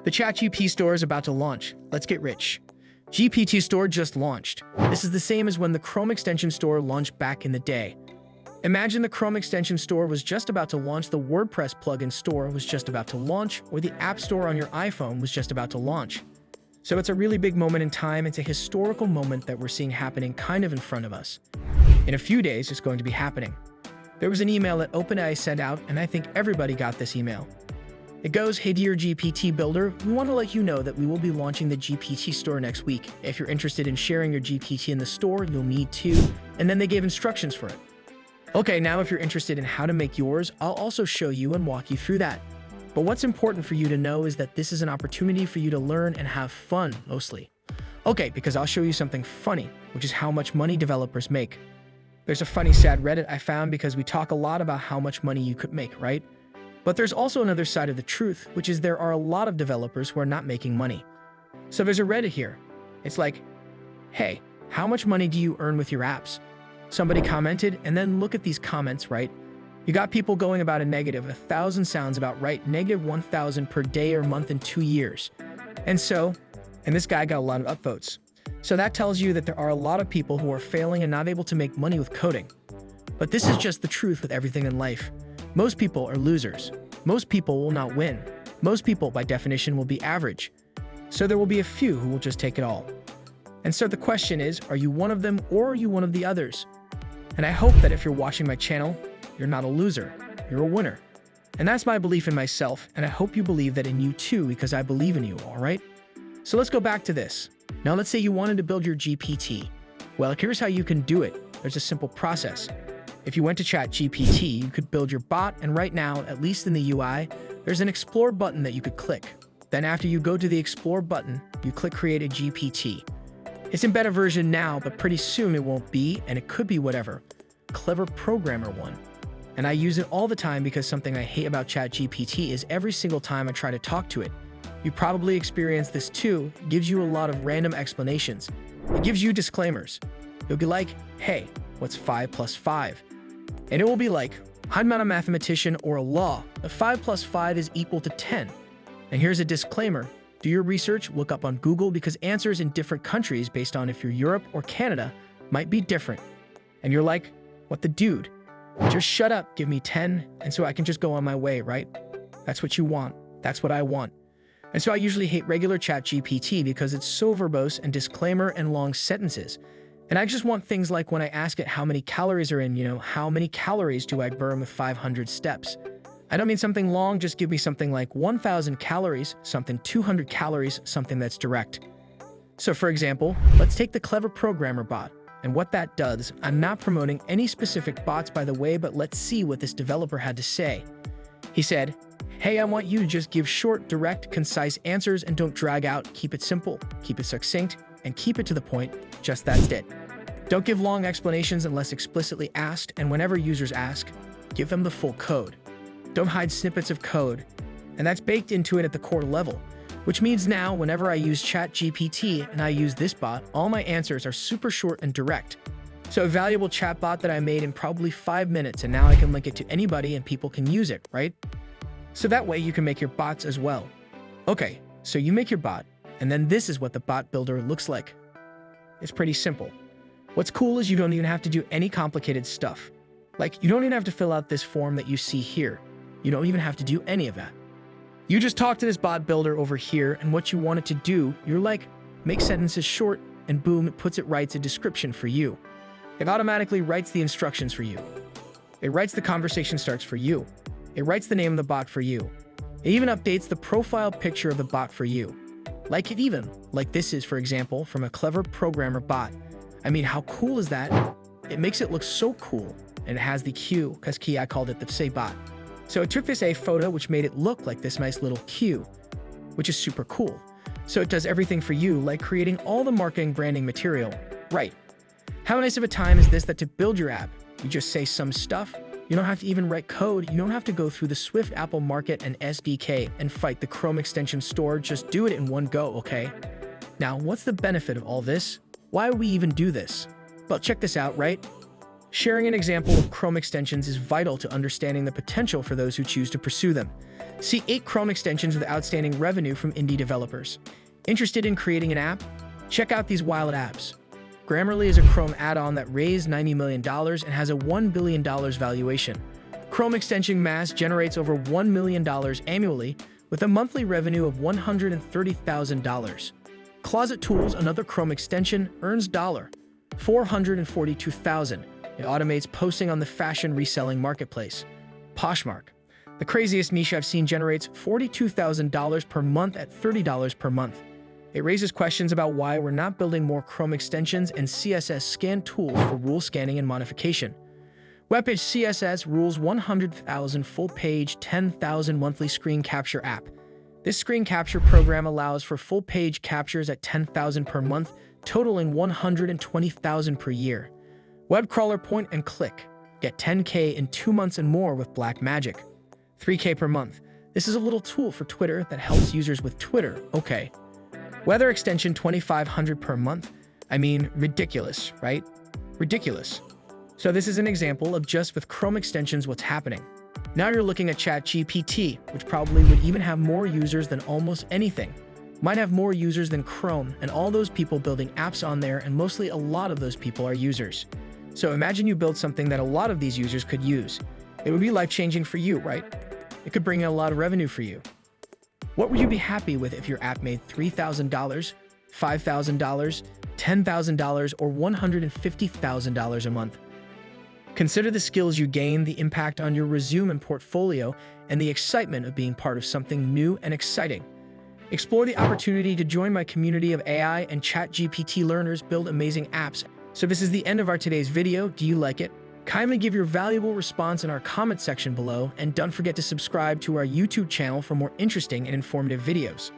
The ChatGPT store is about to launch. Let's get rich. GPT store just launched. This is the same as when the Chrome extension store launched back in the day. Imagine the Chrome extension store was just about to launch, the WordPress plugin store was just about to launch, or the App Store on your iPhone was just about to launch. So it's a really big moment in time. It's a historical moment that we're seeing happening kind of in front of us. In a few days, it's going to be happening. There was an email that OpenAI sent out, and I think everybody got this email. It goes, "Hey dear GPT builder, we want to let you know that we will be launching the GPT store next week. If you're interested in sharing your GPT in the store, you'll need to," and then they gave instructions for it. Okay, now if you're interested in how to make yours, I'll also show you and walk you through that. But what's important for you to know is that this is an opportunity for you to learn and have fun, mostly. Okay, because I'll show you something funny, which is how much money developers make. There's a funny, sad Reddit I found because we talk a lot about how much money you could make, right? But there's also another side of the truth, which is there are a lot of developers who are not making money. So there's a Reddit here. It's like, hey, how much money do you earn with your apps? Somebody commented, and then look at these comments, right? You got people going about a negative 1,000 sounds about right, negative 1,000 per day or month in 2 years. And this guy got a lot of upvotes. So that tells you that there are a lot of people who are failing and not able to make money with coding. But this is just the truth with everything in life. Most people are losers. Most people will not win. Most people, by definition, will be average. So there will be a few who will just take it all. And so the question is, are you one of them or are you one of the others? And I hope that if you're watching my channel, you're not a loser, you're a winner. And that's my belief in myself, and I hope you believe that in you too, because I believe in you, all right? So let's go back to this. Now let's say you wanted to build your GPT. Well, here's how you can do it. There's a simple process. If you went to ChatGPT, you could build your bot, and right now, at least in the UI, there's an Explore button that you could click. Then after you go to the Explore button, you click Create a GPT. It's in beta version now, but pretty soon it won't be, and it could be whatever. Clever programmer one. And I use it all the time because something I hate about ChatGPT is every single time I try to talk to it. You probably experienced this too. It gives you a lot of random explanations. It gives you disclaimers. You'll be like, hey, what's 5 plus 5? And it will be like, I'm not a mathematician or a law, but 5 plus 5 is equal to 10. And here's a disclaimer. Do your research, look up on Google, because answers in different countries based on if you're Europe or Canada might be different. And you're like, what the dude? Just shut up, give me 10, and so I can just go on my way, right? That's what you want. That's what I want. And so I usually hate regular ChatGPT because it's so verbose and disclaimer and long sentences. And I just want things like when I ask it how many calories are in, how many calories do I burn with 500 steps? I don't mean something long, just give me something like 1,000 calories, something 200 calories, something that's direct. So for example, let's take the Clever Programmer bot. And what that does, I'm not promoting any specific bots by the way, but let's see what this developer had to say. He said, hey, I want you to just give short, direct, concise answers and don't drag out, keep it simple, keep it succinct, and keep it to the point, just that's it. Don't give long explanations unless explicitly asked, and whenever users ask, give them the full code. Don't hide snippets of code, and that's baked into it at the core level, which means now whenever I use ChatGPT and I use this bot, all my answers are super short and direct. So a valuable chatbot that I made in probably 5 minutes, and now I can link it to anybody and people can use it, right? So that way you can make your bots as well. Okay, so you make your bot, and then this is what the bot builder looks like. It's pretty simple. What's cool is you don't even have to do any complicated stuff. Like, you don't even have to fill out this form that you see here. You don't even have to do any of that. You just talk to this bot builder over here, and what you want it to do, you're like, make sentences short, and boom, it writes a description for you. It automatically writes the instructions for you. It writes the conversation starts for you. It writes the name of the bot for you. It even updates the profile picture of the bot for you. Like this is, for example, from a Clever Programmer bot. I mean, how cool is that? It makes it look so cool, and it has the Q, because I called it the say bot. So it took this A photo, which made it look like this nice little Q, which is super cool. So it does everything for you, like creating all the marketing branding material. Right. How nice of a time is this that to build your app, you just say some stuff. You don't have to even write code. You don't have to go through the Swift Apple Market and SDK and fight the Chrome extension store. Just do it in one go, okay? Now, what's the benefit of all this? Why would we even do this? Well, check this out, right? Sharing an example of Chrome extensions is vital to understanding the potential for those who choose to pursue them. See 8 Chrome extensions with outstanding revenue from indie developers. Interested in creating an app? Check out these wild apps. Grammarly is a Chrome add-on that raised $90 million and has a $1 billion valuation. Chrome extension Mass generates over $1 million annually with a monthly revenue of $130,000. Closet Tools, another Chrome extension, earns $442,000. It automates posting on the fashion reselling marketplace. Poshmark, the craziest niche I've seen, generates $42,000 per month at $30 per month. It raises questions about why we're not building more Chrome extensions and CSS scan tools for rule scanning and modification. Webpage CSS rules 100,000 full-page, 10,000 monthly screen capture app. This screen capture program allows for full-page captures at 10,000 per month, totaling 120,000 per year. Web crawler point and click. Get 10K in 2 months and more with Blackmagic. 3K per month. This is a little tool for Twitter that helps users with Twitter. Okay. Weather extension 2,500 per month. I mean, ridiculous, right? Ridiculous. So this is an example of just with Chrome extensions what's happening. Now you're looking at ChatGPT, which probably would even have more users than almost anything. Might have more users than Chrome and all those people building apps on there, and mostly a lot of those people are users. So imagine you build something that a lot of these users could use. It would be life-changing for you, right? It could bring in a lot of revenue for you. What would you be happy with if your app made $3,000, $5,000, $10,000, or $150,000 a month? Consider the skills you gain, the impact on your resume and portfolio, and the excitement of being part of something new and exciting. Explore the opportunity to join my community of AI and ChatGPT learners build amazing apps. So this is the end of our today's video. Do you like it? Kindly give your valuable response in our comment section below, and don't forget to subscribe to our YouTube channel for more interesting and informative videos.